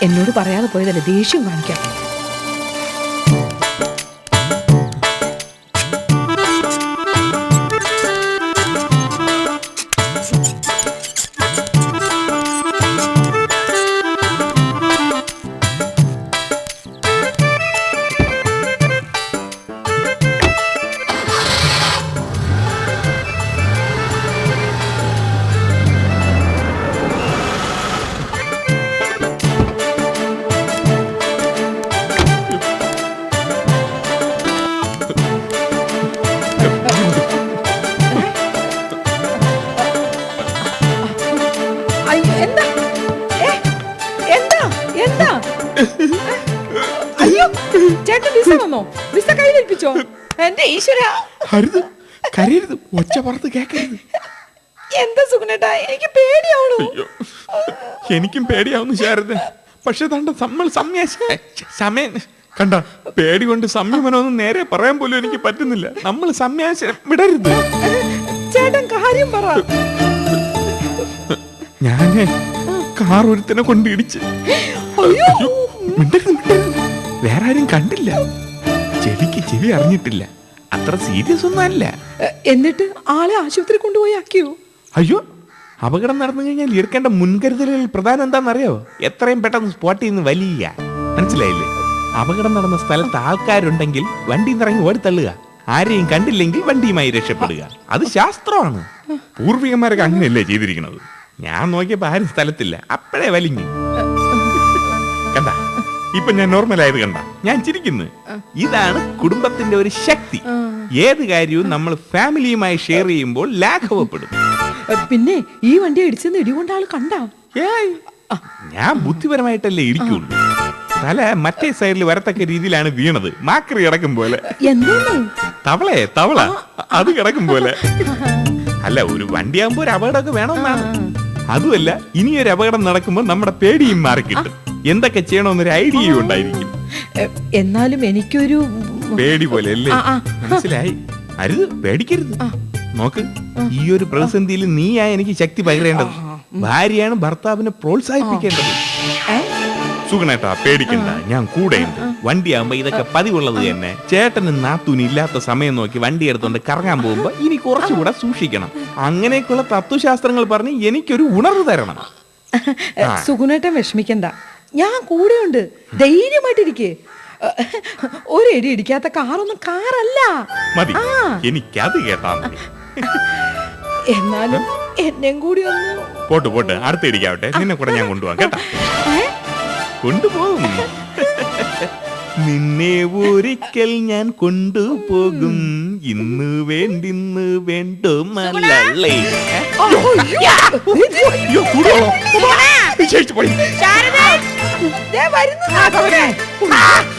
എന്നോട് പറയാതെ പോയതല്ലേ, ദേഷ്യം കാണിക്കാം. അയ്യോ, ചേട്ടൻ വിസ വന്നോ? വിസ കയ്യിലേൽപ്പിച്ചോ? എന്റെ ഈശ്വര, കരയരുത്, ഒച്ച പുറത്ത് കേക്കരുത്. എന്താ സുഗുണേട്ടാ, എനിക്ക് പേടിയാവണു. എനിക്കും പേടിയാവുന്നു ശാരദ. പക്ഷെ നമ്മൾ സമയം കണ്ട, പേടി കൊണ്ട് സംയമനമൊന്നും നേരെ പറയാൻ പോലും എനിക്ക് പറ്റുന്നില്ല. നമ്മൾ സംയാശം വിടരുത്. ചേട്ടൻ കാര്യം പറ. ഞാന് കാർ ഒരുത്തനെ കൊണ്ട് ഇടിച്ച്. വേറെ ആരും കണ്ടില്ല, ചെവി അറിഞ്ഞിട്ടില്ല, അത്ര സീരിയസ് ഒന്നും അല്ല. എന്നിട്ട് ആളെ ആശുപത്രി കൊണ്ടുപോയി ആക്കിയോ? അയ്യോ, അപകടം നടന്നു കഴിഞ്ഞാൽ എടുക്കേണ്ട മുൻകരുതലുകൾ പ്രധാനം എന്താണെന്നറിയോ? എത്രയും പെട്ടെന്ന് സ്പോട്ടിൽ നിന്ന് വലിയ, മനസ്സിലായില്ലേ? അപകടം നടന്ന സ്ഥലത്ത് ആൾക്കാരുണ്ടെങ്കിൽ വണ്ടിയിൽ നിന്ന് ഇറങ്ങി ഓടിത്തള്ളുക, ആരെയും കണ്ടില്ലെങ്കിൽ വണ്ടിയുമായി രക്ഷപ്പെടുക. അത് ശാസ്ത്രമാണ്. പൂർവികന്മാരൊക്കെ അങ്ങനെയല്ലേ ചെയ്തിരിക്കുന്നത്. ഞാൻ നോക്കിയപ്പോ ആരും സ്ഥലത്തില്ല, അപ്പോഴേ വലിഞ്ഞു. കണ്ട, ഇപ്പൊ ഞാൻ നോർമൽ ആയത് കണ്ട, ഞാൻ ചിരിക്കുന്നു. ഇതാണ് കുടുംബത്തിന്റെ ഒരു ശക്തി. ഏത് കാര്യവും നമ്മൾ ഫാമിലിയുമായി ഷെയർ ചെയ്യുമ്പോൾ ലാഘവപ്പെടും. പിന്നെ ഈ വണ്ടി ഇടിച്ചെന്ന് ഇടികൊണ്ട ആൾ കണ്ടാ? ഞാൻ ബുദ്ധിപരമായിട്ടല്ലേ ഇടിക്കുള്ളൂ. തല മറ്റേ സൈഡിൽ വരത്തക്ക രീതിയിലാണ് വീണത്, മാക്രി കിടക്കും പോലെ. തവള അത് കിടക്കും പോലെ. അല്ല, ഒരു വണ്ടിയാകുമ്പോ ഒരു അപകടമൊക്കെ വേണമെന്നാണ്. അതുമല്ല, ഇനിയൊരു അപകടം നടക്കുമ്പോൾ നമ്മുടെ പേടിയും മാറിക്കിട്ടും. എന്തൊക്കെ ചെയ്യണമെന്നൊരു ഐഡിയയും ഉണ്ടായിരിക്കും. എന്നാലും എനിക്കൊരു പേടി പോലെ അല്ലേ? മനസ്സിലായി. അരുത്, പേടിക്കരുത്. നോക്ക്, ഈ ഒരു പ്രതിസന്ധിയിൽ നീയാ എനിക്ക് ശക്തി പകരേണ്ടത്. ഭാര്യയാണ് ഭർത്താവിനെ പ്രോത്സാഹിപ്പിക്കേണ്ടത്. സുഗുണേട്ടാ, പേടിക്കണ്ട, ഞാൻ കൂടെയുണ്ട്. വണ്ടിയാകുമ്പോ ഇതൊക്കെ പതിവുള്ളത് തന്നെ. ചേട്ടന് നാത്തൂന് ഇല്ലാത്ത സമയം നോക്കി വണ്ടി എടുത്തോണ്ട് കറങ്ങാൻ പോകുമ്പോ ഇനി കുറച്ചുകൂടെ സൂക്ഷിക്കണം. അങ്ങനെയൊക്കെയുള്ള തത്വശാസ്ത്രങ്ങൾ പറഞ്ഞ് എനിക്കൊരു ഉണർവ് തരണം. സുഗുണേട്ടൻ വിഷമിക്കണ്ട, ഞാൻ കൂടെയുണ്ട്. ധൈര്യമായിട്ടിരിക്കേ. ഒരടി ഇടിക്കാത്ത കാറൊന്നും കാറല്ല. മതി, എനിക്കത് കേട്ടാ മതി. എന്നാലും എന്നെ കൂടി ഒന്ന് പോട്ട് അടുത്ത ഇടിക്കാവട്ടെ. നിന്നെ കൂടെ ഞാൻ കൊണ്ടുപോകാം കേട്ടാ. കൊണ്ടുപോകും. നിന്നെ ഒരിക്കൽ ഞാൻ കൊണ്ടുപോകും. ഇന്ന് വേണ്ടുമല്ലേ. വരുന്നു.